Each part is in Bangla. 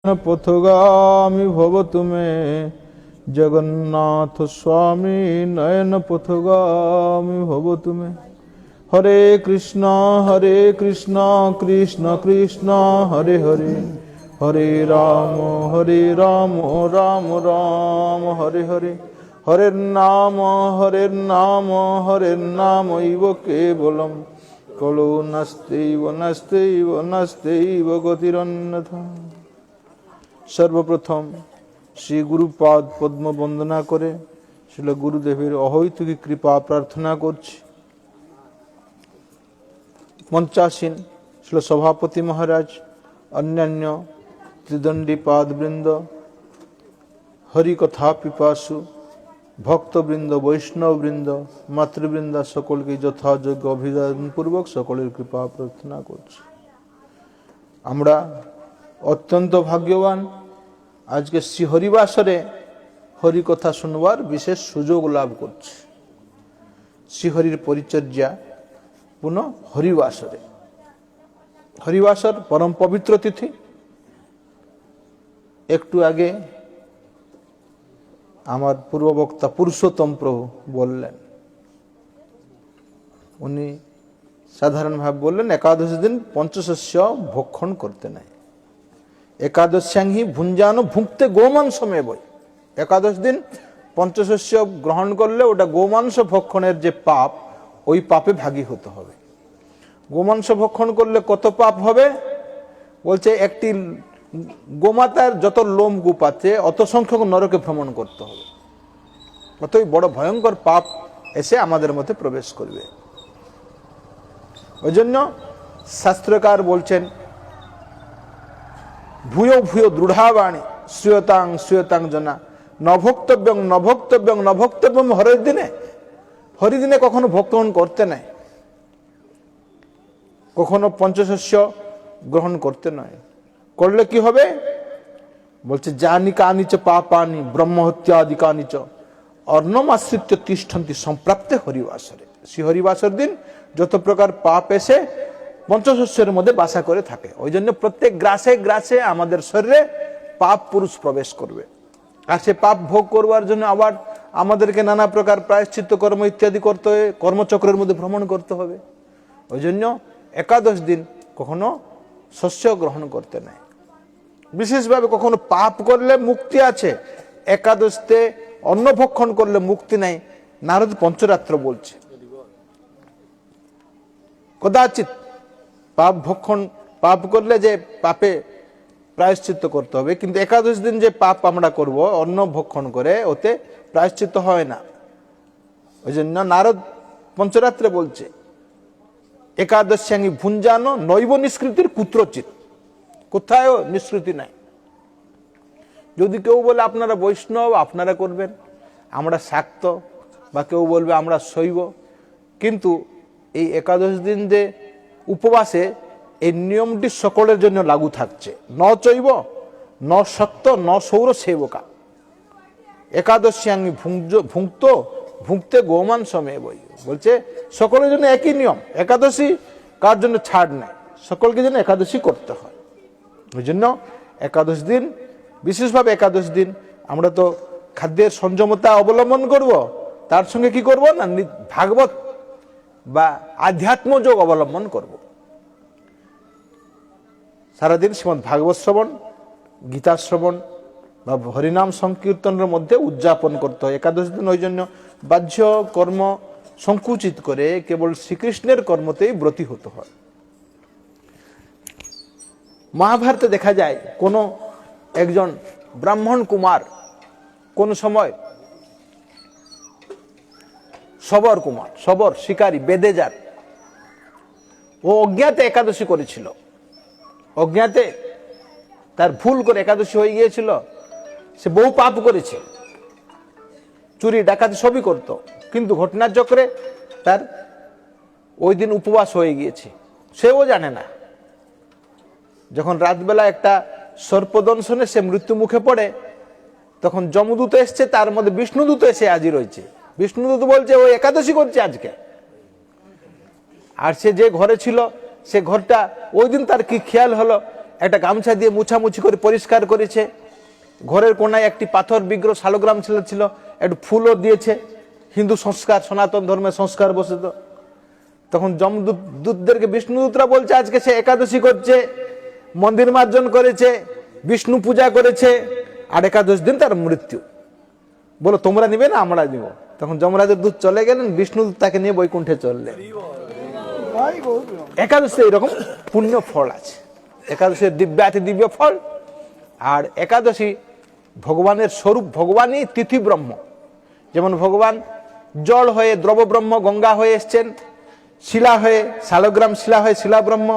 পথগামী ভব তুমে জগন্নাথ স্বামী নয়ন পথগামী ভব তুমে। হরে কৃষ্ণ কৃষ্ণ কৃষ্ণ হরে হরে, হরে রাম রাম রাম হরে হরে। হরের নাম হরের নাম ইব কেবলম, কলো নাস্তেইব নাস্তেইব নাস্তেইব গতিরন্যথা। সর্বপ্রথম শ্রী গুরুপাদ পদ্ম বন্দনা করে শিল গুরুদেবের অহৈতুকী কৃপা প্রার্থনা করছি। মঞ্চাসীন শিল সভাপতি মহারাজ, অন্যান্য ত্রিদণ্ডী পাদবৃন্দ, হরিকথা পিপাসু ভক্তবৃন্দ, বৈষ্ণববৃন্দ, মাতৃবৃন্দ, সকলকে যথাযোগ্য অভিবাদনপূর্বক সকলের কৃপা প্রার্থনা করছি। আমরা অত্যন্ত ভাগ্যবান, আজকে শ্রী হরিবাসরে হরিকথা শুনবার বিশেষ সুযোগ লাভ করছি। শ্রীহরির পরিচর্যা পুনঃ হরিবাসরে। হরিবাসর পরম পবিত্র তিথি। একটু আগে আমার পূর্ববক্তা পুরুষোত্তম প্রভু বললেন, উনি সাধারণভাবে বললেন একাদশ দিন পঞ্চশস্য ভক্ষণ করতে নাই। একাদশ্যাংহি ভুঞ্জানো ভুঙ্কতে গোমাংসমে বই। একাদশ দিন পঞ্চশস্য গ্রহণ করলে ওটা গোমাংস ভক্ষণের যে পাপ, ওই পাপে ভাগী হতে হবে। গোমাংস ভক্ষণ করলে কত পাপ হবে বলছে, একটি গোমাতার যত লোম কূপ আছে অত সংখ্যক নরকে ভ্রমণ করতে হবে। কতই বড় ভয়ঙ্কর পাপ এসে আমাদের মধ্যে প্রবেশ করবে। ওই জন্য শাস্ত্রকার বলছেন, ভূয় ভূয় দৃঢ়াবাণী শ্রীয়তাং শ্রীয়তাং জনা নভক্তব্যং নভক্তব্যং নভক্তব্যম হরিদিনে। হরিদিনে কখনো ভক্ষণ করতে নাই, কখনো পঞ্চশস্য গ্রহণ করতে নয়। করলে কি হবে বলছে, জানি কানিচ পাপানি ব্রহ্মহত্যাদিকানিচ অর্ণমাশ্রিত্য তিষ্ঠন্তি সম্প্রাপ্তে হরিবাসরে। শ্রী হরিবাসর দিন যত প্রকার পাপ এসে পঞ্চশস্যের মধ্যে বাসা করে থাকে। ওই জন্য প্রত্যেক গ্রাসে গ্রাসে আমাদের শরীরে পাপ পুরুষ প্রবেশ করবে। আর সে পাপ ভোগ করবার জন্য আবার আমাদেরকে নানা প্রকার প্রায়শ্চিত্ত কর্ম ইত্যাদি করতে হবে, কর্মচক্রের মধ্যে ভ্রমণ করতে হবে। ওই জন্য একাদশ দিন কখনো শস্য গ্রহণ করতে নাই। বিশেষভাবে কখনো পাপ করলে মুক্তি আছে, একাদশতে অন্ন ভক্ষণ করলে মুক্তি নাই। নারদ পঞ্চরাত্র বলছে, কদাচিৎ পাপ করলে যে পাপে প্রায়শ্চিত্ত করতে হবে, কিন্তু একাদশ দিন যে পাপ আমরা করব অন্ন ভক্ষণ করে, ওতে প্রায়শ্চিত্ত হয় না। ওই জন্য নারদ পঞ্চরাত্রে বলছে, একাদশ্যাঙ্গি ভুঞ্জানো নৈব নিষ্কৃতির কুত্রচিত। কোথায়ও নিষ্কৃতি নাই। যদি কেউ বলে আপনারা বৈষ্ণব আপনারা করবেন, আমরা শাক্ত, বা কেউ বলবে আমরা শৈব, কিন্তু এই একাদশ দিন যে উপবাসে এই নিয়মটি সকলের জন্য লাগু থাকছে। ন চৈব ন শক্ত ন সৌর সেবকা একাদশ্যাঙ্গি ভুঙ্কতে গোমান সময়ে বই। বলছে সকলের জন্য একই নিয়ম, একাদশী কার জন্য ছাড় নেই, সকলকে যেন একাদশী করতে হয়। ওই জন্য একাদশ দিন, বিশেষভাবে একাদশ দিন আমরা তো খাদ্যের সংযমতা অবলম্বন করব, তার সঙ্গে কি করব না ভাগবত বা আধ্যাত্ম যোগ অবলম্বন করব। সারাদিন শ্রীমদ্ ভাগবত শ্রবণ, গীতা শ্রবণ বা হরিনাম সংকীর্তনের মধ্যে উদযাপন করতে হয় একাদশ দিন। ওই জন্য বাহ্য কর্ম সংকুচিত করে কেবল শ্রীকৃষ্ণের কর্মতেই ব্রতী হতে হয়। মহাভারতে দেখা যায় কোন একজন ব্রাহ্মণ কুমার, কোন সময় সবর শিকারী বেদেজার, ও অজ্ঞাতে একাদশী করেছিল। অজ্ঞাতে তার ভুল করে একাদশী হয়ে গিয়েছিল। সে বহু পাপ করেছে, চুরি ডাকাতি সবই করত, কিন্তু ঘটনার চক্রে তার ওই দিন উপবাস হয়ে গিয়েছে, সেও জানে না। যখন রাতবেলা একটা সর্পদংশনে সে মৃত্যু মুখে পড়ে, তখন যমদূত এসছে, তার মধ্যে বিষ্ণুদূত এসে হাজির হয়েছে। বিষ্ণুদূত বলছে ও একাদশী করছে আজকে। আর সে যে ঘরে ছিল, সে ঘরটা ওই দিন তার কি খেয়াল হলো, একটা গামছা দিয়ে মুছামুছি করে পরিষ্কার করেছে, ঘরের কোনায় একটি পাথর বিগ্রহ শালগ্রাম ছিল, একটু ফুলও দিয়েছে, হিন্দু সংস্কার সনাতন ধর্মের সংস্কার বসে। তো তখন যমদূতদেরকে বিষ্ণুদূতরা বলছে আজকে সে একাদশী করছে, মন্দির মার্জন করেছে, বিষ্ণু পূজা করেছে, আর একাদশ দিন তার মৃত্যু। বলো তোমরা নিবে না আমরা নিব। তখন যমরাজের দূত চলে গেলেন, বিষ্ণুদূত তাকে নিয়ে বৈকুণ্ঠে চললেন। একাদশী এরকম পুণ্য ফল আছে, একাদশীর দিব্যাতি দিব্য ফল। আর একাদশী ভগবানের স্বরূপ, ভগবানই তিথি ব্রহ্ম। যেমন ভগবান জল হয়ে দ্রব ব্রহ্ম গঙ্গা হয়ে এসছেন, শিলা হয়ে শালগ্রাম শিলা হয়ে শিলা ব্রহ্ম,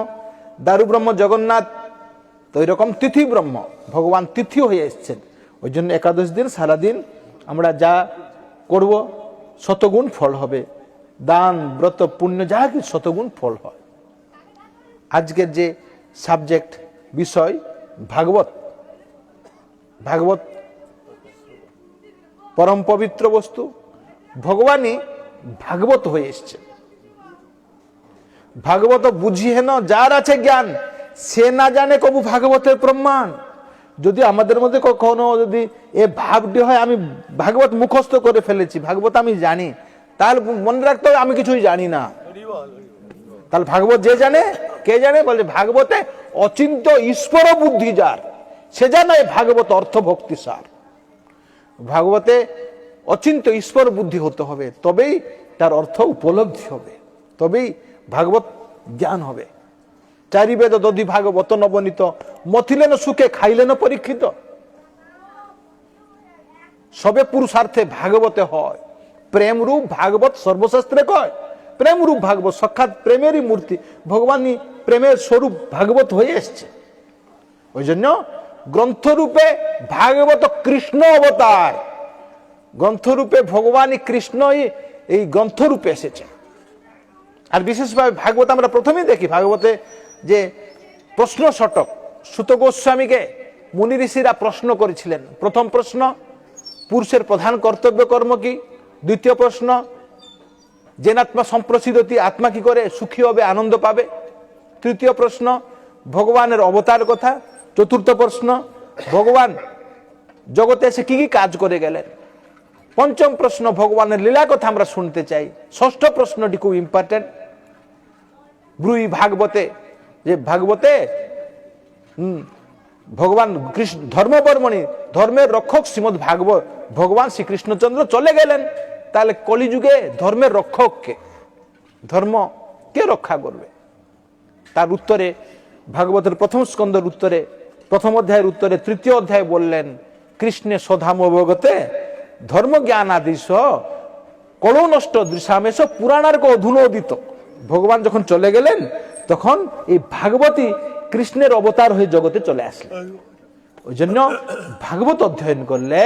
দারু ব্রহ্ম জগন্নাথ, তো ওই রকম তিথি ব্রহ্ম ভগবান তিথি হয়ে এসছেন। ওই জন্য একাদশ দিন সারাদিন আমরা যা করব শতগুণ ফল হবে, দান ব্রত পুণ্য যা কিছু শতগুণ ফল হয়। আজকের যে সাবজেক্ট বিষয় ভাগবত, ভাগবত পরম পবিত্র বস্তু, ভগবানই ভাগবত হয়ে এসছে। ভাগবত বুঝি হেন যার আছে জ্ঞান, সে না জানে কবু ভাগবতের প্রমাণ। যদি আমাদের মধ্যে কখনো যদি এ ভাবটি হয় আমি ভাগবত মুখস্থ করে ফেলেছি, ভাগবত আমি জানি, তাহলে মনে রাখতে হবে আমি কিছুই জানি না। তাহলে ভাগবত যে জানে, কে জানে? বলে ভাগবতে অচিন্ত ঈশ্বর বুদ্ধি যার, সে জানে ভাগবত অর্থ ভক্তি সার। ভাগবতে অচিন্ত ঈশ্বর বুদ্ধি হতে হবে, তবেই তার অর্থ উপলব্ধি হবে, তবেই ভাগবত জ্ঞান হবে। চারি বেদ দধি ভাগবত নবনীত, মথিলেন সুখে খাইলেন পরীক্ষিত। সবে পুরুষার্থে ভাগবতে হয়, প্রেম রূপ ভাগবত সর্বশাস্ত্রে কয়। প্রেম রূপ ভাগবত সাক্ষাৎ প্রেমেরই মূর্তি, ভগবানই প্রেমের স্বরূপ ভাগবত হয়ে এসছে। ওই জন্য গ্রন্থরূপে ভাগবত কৃষ্ণ অবতার, গ্রন্থরূপে ভগবানই কৃষ্ণই এই গ্রন্থরূপে এসেছে। আর বিশেষভাবে ভাগবত আমরা প্রথমেই দেখি, ভাগবতে যে প্রশ্ন শতক, সুত গোস্বামীকে মুনি ঋষিরা প্রশ্ন করেছিলেন। প্রথম প্রশ্ন, পুরুষের প্রধান কর্তব্য কর্ম কি? দ্বিতীয় প্রশ্ন, জেনাত্মা সম্প্রসিদতি, আত্মা কি করে সুখী হবে, আনন্দ পাবে? তৃতীয় প্রশ্ন, ভগবানের অবতার কথা। চতুর্থ প্রশ্ন, ভগবান জগতে এসে কি কি কাজ করে গেলেন। পঞ্চম প্রশ্ন, ভগবানের লীলা কথা আমরা শুনতে চাই। ষষ্ঠ প্রশ্নটি খুব ইম্পর্টেন্ট, ব্রুই ভাগবতে, যে ভাগবতে ভগবান কৃষ্ণ ধর্মবর্মণি, ধর্মের রক্ষক শ্রীমদ ভাগবত ভগবান শ্রীকৃষ্ণচন্দ্র চলে গেলেন, তাহলে কলিযুগে ধর্মের রক্ষক কে? ধর্ম কে রক্ষা করবে? তার উত্তরে ভাগবতের প্রথম স্কন্ধের উত্তরে, প্রথম অধ্যায়ের উত্তরে তৃতীয় অধ্যায় বললেন, কৃষ্ণে সধাম অবগতে ধর্ম জ্ঞান আদিশ কলো নষ্ট দৃশ্যামেশ পুরাণার কো অধুনোদিত। ভগবান যখন চলে গেলেন তখন এই ভাগবতী কৃষ্ণের অবতার হয়ে জগতে চলে আসলেন। ওই জন্য ভাগবত অধ্যয়ন করলে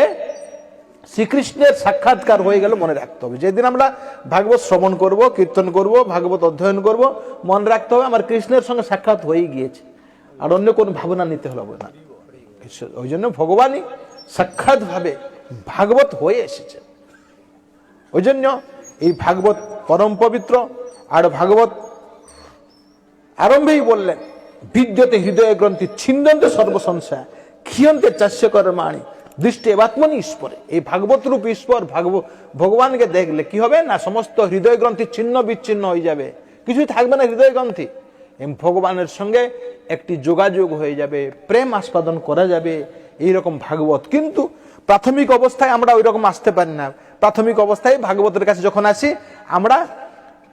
শ্রীকৃষ্ণের সাক্ষাৎকার হয়ে গেল মনে রাখতে হবে। যেদিন আমরা ভাগবত শ্রবণ করব, কীর্তন করব, ভাগবত অধ্যয়ন করব, মনে রাখতে হবে আমার কৃষ্ণের সঙ্গে সাক্ষাৎ হয়ে গিয়েছে, আর অন্য কোনো ভাবনা নিতে হবে না। ওই জন্য ভগবানই সাক্ষাৎ ভাবে ভাগবত হয়ে এসেছে। ওই জন্য এই ভাগবত পরম পবিত্র। আর ভাগবত আরম্ভেই বললেন, বিদ্যতে হৃদয় গ্রন্থি ছিন্দন্তে সর্বসংশয় ক্ষীয়ন্তে চাষ্যকর মাণি দৃষ্টি এবাত্মনি ঈশ্বরে। এই ভাগবত রূপ ঈশ্বর ভগবানকে দেখলে কি হবে না, সমস্ত হৃদয় গ্রন্থি ছিন্ন বিচ্ছিন্ন হয়ে যাবে, কিছুই থাকবে না হৃদয় গ্রন্থি। ভগবানের সঙ্গে একটি যোগাযোগ হয়ে যাবে, প্রেম আস্বাদন করা যাবে, এইরকম ভাগবত। কিন্তু প্রাথমিক অবস্থায় আমরা ওই রকম আসতে পারি না। প্রাথমিক অবস্থায় ভাগবতের কাছে যখন আসি, আমরা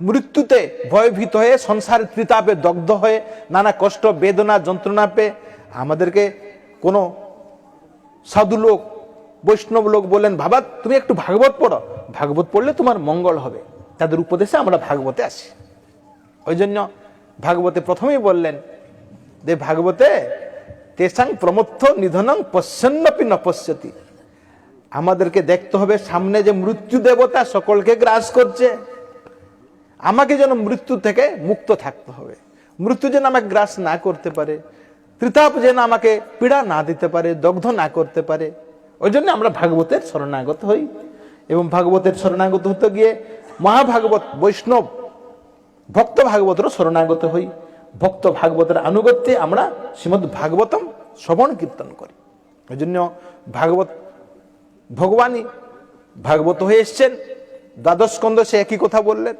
মৃত্যুতে ভয়ভীত হয়ে, সংসারের ত্রিতাপে দগ্ধ হয়ে, নানা কষ্ট বেদনা যন্ত্রণা পেয়ে আমাদেরকে কোনো সাধু লোক বৈষ্ণব লোক বললেন, বাবা তুমি একটু ভাগবত পড়ো, ভাগবত পড়লে তোমার মঙ্গল হবে। তাদের উপদেশে আমরা ভাগবতে আসি। ওই জন্য ভাগবতে প্রথমেই বললেন যে ভাগবতে তেসাং প্রমথ নিধনং পশ্যন্নপি ন পশ্যতি। আমাদেরকে দেখতে হবে সামনে যে মৃত্যু দেবতা সকলকে গ্রাস করছে, আমাকে যেন মৃত্যু থেকে মুক্ত থাকতে হবে, মৃত্যু যেন আমাকে গ্রাস না করতে পারে, ত্রিতাপ যেন আমাকে পীড়া না দিতে পারে, দগ্ধ না করতে পারে। ওই জন্য আমরা ভাগবতের শরণাগত হই। এবং ভাগবতের শরণাগত হতে গিয়ে মহাভাগবত বৈষ্ণব ভক্ত ভাগবতেরও শরণাগত হই। ভক্ত ভাগবতের আনুগত্যে আমরা শ্রীমদ্ ভাগবতম শ্রবণ কীর্তন করি। এই জন্য ভাগবত ভগবানই ভাগবত হয়ে এসছেন। দ্বাদশ স্কন্ধ সে একই কথা বললেন,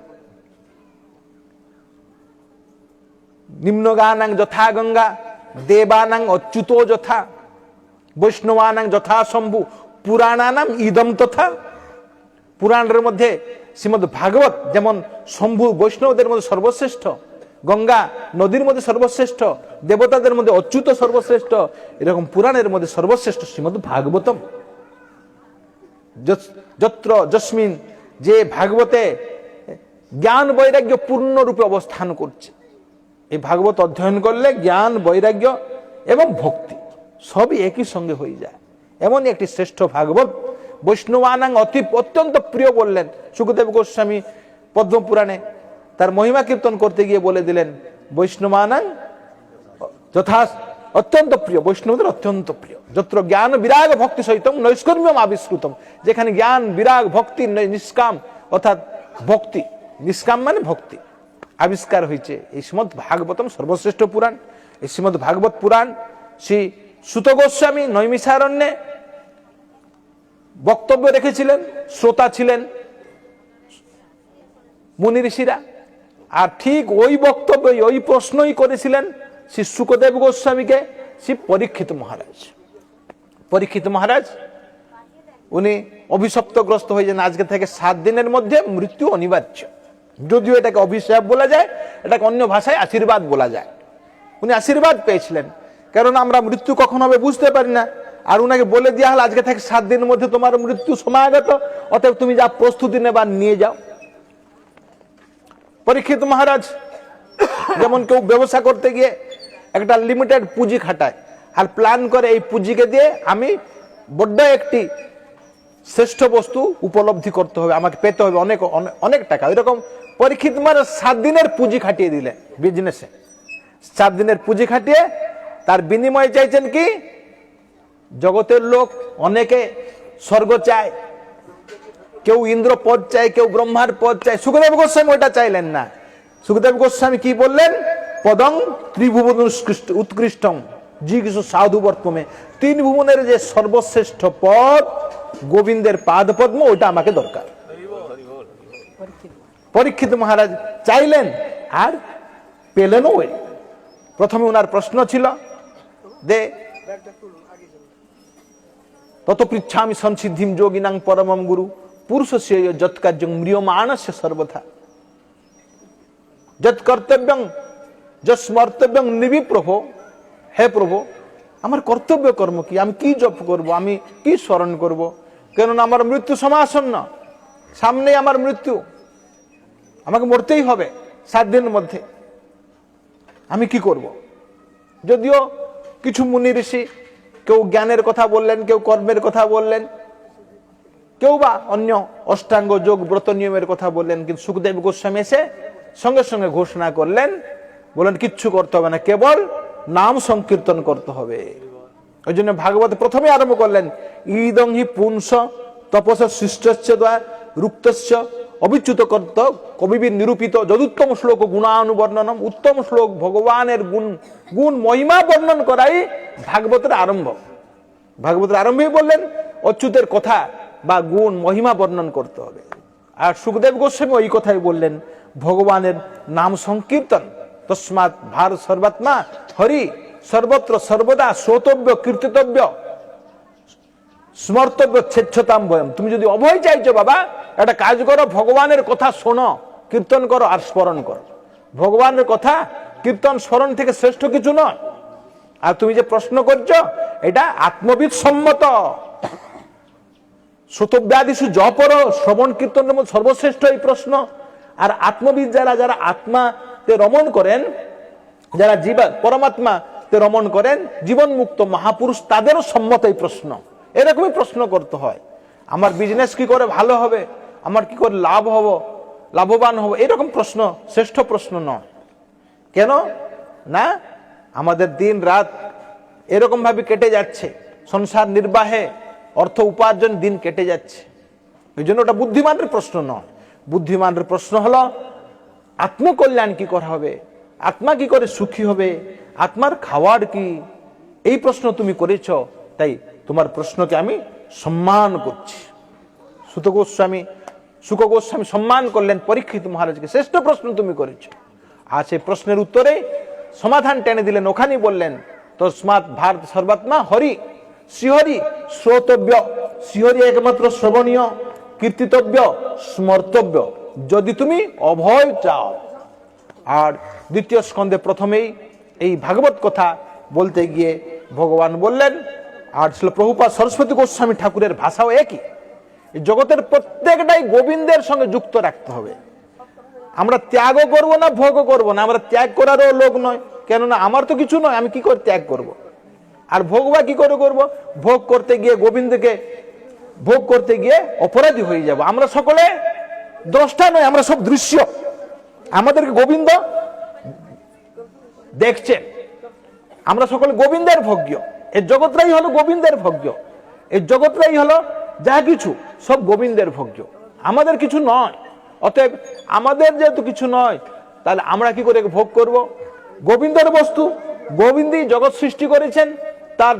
নিম্নগানাং যথা গঙ্গা দেবানাং অচ্যুত যথা বৈষ্ণবানাং যথা শম্ভু পুরাণানাম ইদম তথা। পুরাণের মধ্যে শ্রীমদ্ ভাগবত যেমন শম্ভু বৈষ্ণবদের মধ্যে সর্বশ্রেষ্ঠ, গঙ্গা নদীর মধ্যে সর্বশ্রেষ্ঠ, দেবতাদের মধ্যে অচ্যুত সর্বশ্রেষ্ঠ, এরকম পুরাণের মধ্যে সর্বশ্রেষ্ঠ শ্রীমদ্ ভাগবতম। যত্র যস্মিন, যে ভাগবতে জ্ঞান বৈরাগ্য পূর্ণরূপে অবস্থান করছে। এই ভাগবত অধ্যয়ন করলে জ্ঞান বৈরাগ্য এবং ভক্তি সবই একই সঙ্গে হয়ে যায়। এমনই একটি শ্রেষ্ঠ ভাগবত। বৈষ্ণবানাং অত্যন্ত প্রিয় বললেন সুখদেব গোস্বামী পদ্মপুরাণে তার মহিমা কীর্তন করতে গিয়ে বলে দিলেন, বৈষ্ণবানাং যথা অত্যন্ত প্রিয়, বৈষ্ণবদের অত্যন্ত প্রিয়। যত্র জ্ঞান বিরাগ ভক্তি সহিতম নৈষ্কর্ম্যম আবিষ্কৃতম, যেখানে জ্ঞান বিরাগ ভক্তি নিষ্কাম, অর্থাৎ ভক্তি নিষ্কাম মানে ভক্তি আবিষ্কার হয়েছে। এই শ্রীমদ্ ভাগবতম সর্বশ্রেষ্ঠ পুরাণ। এই শ্রীমদ্ ভাগবত পুরাণ শ্রী সুত গোস্বামী নৈমিষারণ্যে বক্তব্য রেখেছিলেন, শ্রোতা ছিলেন মুনি ঋষিরা। আর ঠিক ওই বক্তব্য ওই প্রশ্নই করেছিলেন শ্রী শুকদেব গোস্বামীকে শ্রী পরীক্ষিত মহারাজ। পরীক্ষিত মহারাজ উনি অভিশপ্তগ্রস্ত হয়ে যান, আজকে থেকে 7 দিনের মধ্যে মৃত্যু অনিবার্য। যদিও এটাকে অভিশাপ বলা যায়, এটাকে অন্য ভাষায় আশীর্বাদ বলা যায়। উনি আশীর্বাদ পেয়েছিলেন, কারণ আমরা মৃত্যু কখন হবে বুঝতে পারি না। আর উনাকে বলে দেওয়া হল আজকে থেকে 7 দিনের মধ্যে তোমার মৃত্যু সমাগত, অতএব তুমি যা প্রস্তুতি নেবার নিয়ে যাও। পরীক্ষিত মহারাজ যেমন কেউ ব্যবসা করতে গিয়ে একটা লিমিটেড পুঁজি খাটায় আর প্ল্যান করে এই পুঁজিকে দিয়ে আমি বড্ড একটি শ্রেষ্ঠ বস্তু উপলব্ধি করতে হবে, আমাকে পেতে হবে অনেক অনেক টাকা। ওইরকম পরীক্ষিত মহারাজ 7 দিনের পুঁজি খাটিয়ে দিলেন বিজনেসে। 7 দিনের পুঁজি খাটিয়ে তার বিনিময়ে চাইছেন কি, জগতের লোক অনেকে স্বর্গ চায়, কেউ ইন্দ্র পদ চায়, কেউ ব্রহ্মার পদ চায়। সুখদেব গোস্বামী ওইটা চাইলেন না। সুখদেব গোস্বামী কি বললেন, পদং ত্রিভুবন উৎকৃষ্টম জিজ্ঞেস সাধু বর্তমে, 3 ভুবনের যে সর্বশ্রেষ্ঠ পদ গোবিন্দের পাদ পদ্ম, ওইটা আমাকে দরকার। পরীক্ষিত মহারাজ চাইলেন আর পেলেনও। ওই প্রথমে ওনার প্রশ্ন ছিল দে তত পৃচ্ছামি সংসিদ্ধিম যোগিনাং পরমম গুরু পুরুষস্য যৎকার্যং ম্রিয়মাণস্য সর্বথা যৎকর্তব্যং যস্মর্তব্যং নিবিপ্রভো। হে প্রভু, আমার কর্তব্য কর্ম কি, আমি কি জপ করব, আমি কি স্মরণ করব? কেননা আমার মৃত্যু সমাসন্ন, সামনে আমার মৃত্যু, আমাকে মরতেই হবে 7 দিনের মধ্যে। আমি কি করব? যদিও কিছু মুনি ঋষি কেউ জ্ঞানের কথা বললেন, কেউ কর্মের কথা বললেন, কেউ বা অন্য অষ্টাঙ্গ যোগ ব্রত নিয়মের কথা বললেন, কিন্তু সুখদেব গোস্বামী এসে সঙ্গে সঙ্গে ঘোষণা করলেন, বলেন কিচ্ছু করতে হবে না, কেবল নাম সংকীর্তন করতে হবে। ওই জন্য ভাগবত প্রথমে আরম্ভ করলেন, ইদং হি পুংস তপস সৃষ্টস্য দ্বয় রুক্তস্য অবিচ্যুত কর্ত কবিবি নিরূপিত যদুত্তম শ্লোক গুণানুবর্ণনম। উত্তম শ্লোক ভগবানের গুণ মহিমা বর্ণন করাই ভাগবতের আরম্ভ। ভাগবতের আরম্ভেই বললেন অচ্যুতের কথা বা গুণ মহিমা বর্ণন করতে হবে। আর সুখদেব গোস্বামী ওই কথাই বললেন, ভগবানের নাম সংকীর্তন, তস্মাৎ ভারত সর্বাত্মা হরি সর্বত্র সর্বদা শ্রোতব্য কীর্তিতব্য স্মর্তব্য ছেচ্ছতাম ভয়ম। তুমি যদি অভয় চাইছো বাবা, একটা কাজ করো, ভগবানের কথা শোনো, কীর্তন করো আর স্মরণ করো। ভগবানের কথা কীর্তন স্মরণ থেকে শ্রেষ্ঠ কিছু নয়। আর তুমি যে প্রশ্ন করছো এটা আত্মবিদ সম্মত। শ্রোতব্যাদিষু জপর শ্রবণ কীর্তনের মধ্যে সর্বশ্রেষ্ঠ এই প্রশ্ন। আর আত্মবিদ যারা আত্মাতে রমণ করেন, যারা পরমাত্মাতে রমণ করেন, জীবন মুক্ত মহাপুরুষ, তাদেরও সম্মত এই প্রশ্ন। এরকমই প্রশ্ন করতে হয়, আমার বিজনেস কি করে ভালো হবে, আমার কি করে লাভবান হব, এরকম প্রশ্ন শ্রেষ্ঠ প্রশ্ন নয়। কেন না, আমাদের দিন রাত এরকম ভাবে কেটে যাচ্ছে, সংসার নির্বাহে অর্থ উপার্জন দিন কেটে যাচ্ছে। এই জন্য ওটা বুদ্ধিমানের প্রশ্ন নয়। বুদ্ধিমানের প্রশ্ন হলো আত্মকল্যাণ কি করা হবে, আত্মা কি করে সুখী হবে, আত্মার খাওয়ার কি, এই প্রশ্ন তুমি করেছ, তাই তোমার প্রশ্নকে আমি সম্মান করছি। সুত গোস্বামী শুক গোস্বামী সম্মান করলেন পরীক্ষিত মহারাজকে, শ্রেষ্ঠ প্রশ্ন তুমি করেছ। আর সেই প্রশ্নের উত্তরে সমাধান টেনে দিলেন, ওখানেই বললেন তস্মাৎ ভারত সর্বাত্মা হরি, শ্রীহরি শ্রোতব্য, শ্রীহরি একমাত্র শ্রবণীয়, কীর্তিতব্য, স্মর্তব্য, যদি তুমি অভয় চাও। আর দ্বিতীয় স্কন্ধে প্রথমেই এই ভাগবত কথা বলতে গিয়ে ভগবান বললেন, আর ছিল প্রভুপাদ সরস্বতী গোস্বামী ঠাকুরের ভাষাও একই, জগতের প্রত্যেকটাই গোবিন্দের সঙ্গে যুক্ত রাখতে হবে। আমরা ত্যাগও করব না, ভোগও করব না। আমরা ত্যাগ করারও লোক নয়, কেননা আমার তো কিছু নয়, আমি কি করে ত্যাগ করব। আর ভোগ বা কি করে করব, ভোগ করতে গিয়ে গোবিন্দকে ভোগ করতে গিয়ে অপরাধী হয়ে যাব। আমরা সকলে দ্রষ্টা নয়, আমরা সব দৃশ্য। আমাদেরকে গোবিন্দ দেখছেন, আমরা সকলে গোবিন্দের ভোগ্য। এই জগৎটাই হলো গোবিন্দের ভোগ্য, এই জগৎটাই হলো যা কিছু সব গোবিন্দের ভোগ্য, আমাদের কিছু নয়। অতএব আমাদের যেহেতু কিছু নয়, তাহলে আমরা কি করে ভোগ করব? গোবিন্দের বস্তু, গোবিন্দই জগৎ সৃষ্টি করেছেন, তার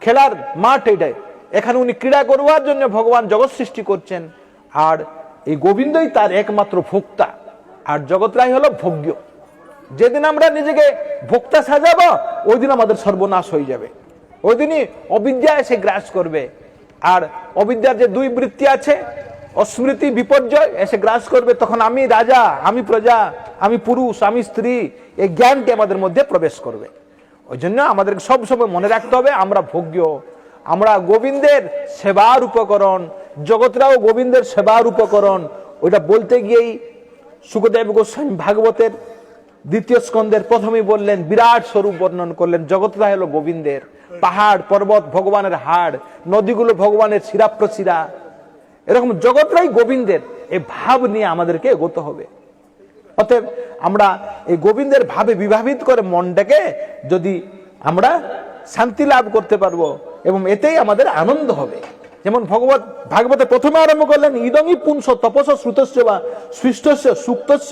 খেলার মাঠ এটাই, এখানে উনি ক্রীড়া করবার জন্য ভগবান জগৎ সৃষ্টি করছেন। আর এই গোবিন্দই তার একমাত্র ভোক্তা, আর জগৎরাই হলো ভোগ্য। যেদিন আমরা নিজেকে ভোক্তা সাজাবো, ওই দিন আমাদের সর্বনাশ হয়ে যাবে, ওই দিনই অবিদ্যা এসে গ্রাস করবে। আর অবিদ্যার যে দুই বৃত্তি আছে, অস্মৃতি বিপর্যয় এসে গ্রাস করবে, তখন আমি রাজা, আমি প্রজা, আমি পুরুষ, আমি স্ত্রী, এই জ্ঞানটি আমাদের মধ্যে প্রবেশ করবে। ওই জন্য আমাদেরকে সবসময় মনে রাখতে হবে আমরা ভোগ্য, আমরা গোবিন্দের সেবার উপকরণ, জগৎরাও গোবিন্দের সেবার উপকরণ। ওইটা বলতে গিয়েই শুকদেব গোস্বামী ভাগবতের দ্বিতীয় স্কন্ধের প্রথমেই বললেন, বিরাট স্বরূপ বর্ণন করলেন, জগৎটা হলো গোবিন্দের, পাহাড় পর্বত ভগবানের হাড়, নদীগুলো ভগবানের শিরা প্রশিরা, এরকম জগৎটাই গোবিন্দের। এই ভাব নিয়ে আমাদেরকে এগোতে হবে। অতএব আমরা এই গোবিন্দের ভাবে বিভাবিত করে মনটাকে যদি আমরা শান্তি লাভ করতে পারবো, এবং এতেই আমাদের আনন্দ হবে। যেমন ভাগবতে প্রথমে আরম্ভ করলেন, ইদংই পুংস তপস শ্রুতস্য বা সৃষ্টস্য সুক্তস্য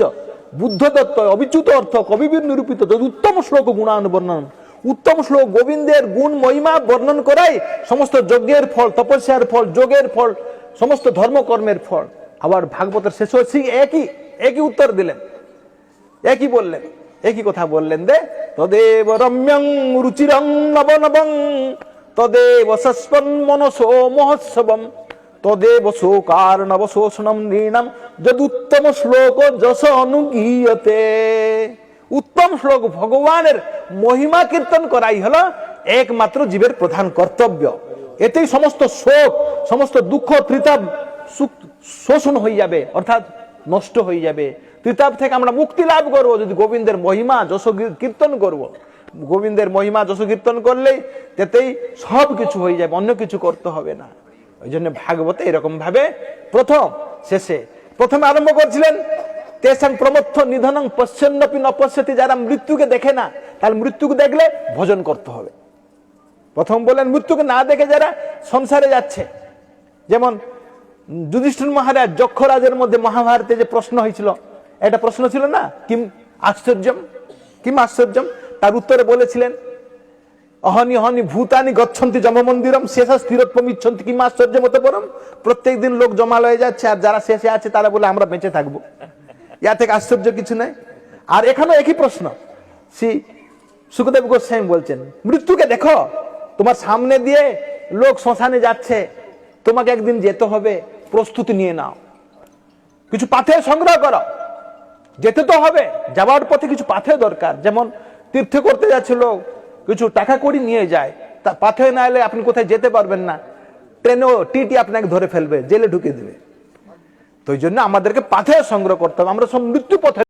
বুদ্ধ দত্ত অবিচ্যুত অর্থ কবিবীর নিরূপিত উত্তম শ্লোক গুণানুবর্ণন। উত্তম শ্লোক গোবিন্দের গুণ মহিমা বর্ণন করাই সমস্ত যজ্ঞের ফল, তপস্যার ফল, যোগের ফল, সমস্ত ধর্মকর্মের ফল। আবার ভাগবতের শেষ হচ্ছে একই উত্তর দিলেন, একই বললেন, একই কথা বললেন, দে তদেব রম্যং রুচিরং নবনবং তদেব সস্পন মনসো মহোৎসবম তদেব শোকার নবশোষণম নৃণাম যদুত্তম শ্লোক যশ অনুগীয়তে। উত্তম শ্লোক ভগবানের মহিমা কীর্তন করাই হলো একমাত্র জীবের প্রধান কর্তব্য। এতেই সমস্ত শোক, সমস্ত দুঃখ, ত্রিতাপ শোষণ হয়ে যাবে, অর্থাৎ নষ্ট হয়ে যাবে। ত্রিতাপ থেকে আমরা মুক্তি লাভ করবো যদি গোবিন্দের মহিমা যশ কীর্তন করব। গোবিন্দের মহিমা যশ কীর্তন করলেই তেতেই সব কিছু হয়ে যাবে, অন্য কিছু করতে হবে না। ওই জন্য ভাগবতে এরকম ভাবে প্রথমে আরম্ভ করছিলেন, তেসাং প্রমথ নিধনং পশ্যন্নপি ন পশ্যতি, যারা মৃত্যুকে দেখে না, তাহলে মৃত্যুকে দেখলে ভজন করতে হবে। প্রথম বললেন মৃত্যুকে না দেখে যারা সংসারে যাচ্ছে, যেমন যুধিষ্ঠির মহারাজ যক্ষরাজের মধ্যে মহাভারতে যে প্রশ্ন হয়েছিল, এটা প্রশ্ন ছিল না, কিম আশ্চর্যম, তার উত্তরে বলেছিলেন, অহনি অহনি ভূতানি গচ্ছন্তি জম মন্দিরম শেষা স্থিরত্বমিচ্ছন্তি কিম আশ্চর্য মতো পরম। প্রত্যেক দিন লোক জমা হয়ে যাচ্ছে, আর যারা শেষে আছে তারা বলে আমরা বেঁচে থাকবো, ইয়া থেকে আশ্চর্য কিছু নাই। আর এখানেও একই প্রশ্ন, শ্রী শুকদেব গোস্বামী বলছেন, মৃত্যুকে দেখো, তোমার সামনে দিয়ে লোক শ্মশানে যাচ্ছে, তোমাকে একদিন যেতে হবে, প্রস্তুতি নিয়ে নাও, কিছু পাথেয় সংগ্রহ করো, যেতে তো হবে, যাওয়ার পথে কিছু পাথেয় দরকার। যেমন তীর্থ করতে যাচ্ছে লোক, কিছু টাকা কড়ি নিয়ে যায়, তা পাথেয় না এলে আপনি কোথায় যেতে পারবেন না, ট্রেনেও টিটি আপনাকে ধরে ফেলবে, জেলে ঢুকে দিবে। তো এই জন্য আমাদেরকে পাথেয় সংগ্রহ করতে হবে, আমরা সব মৃত্যু পথে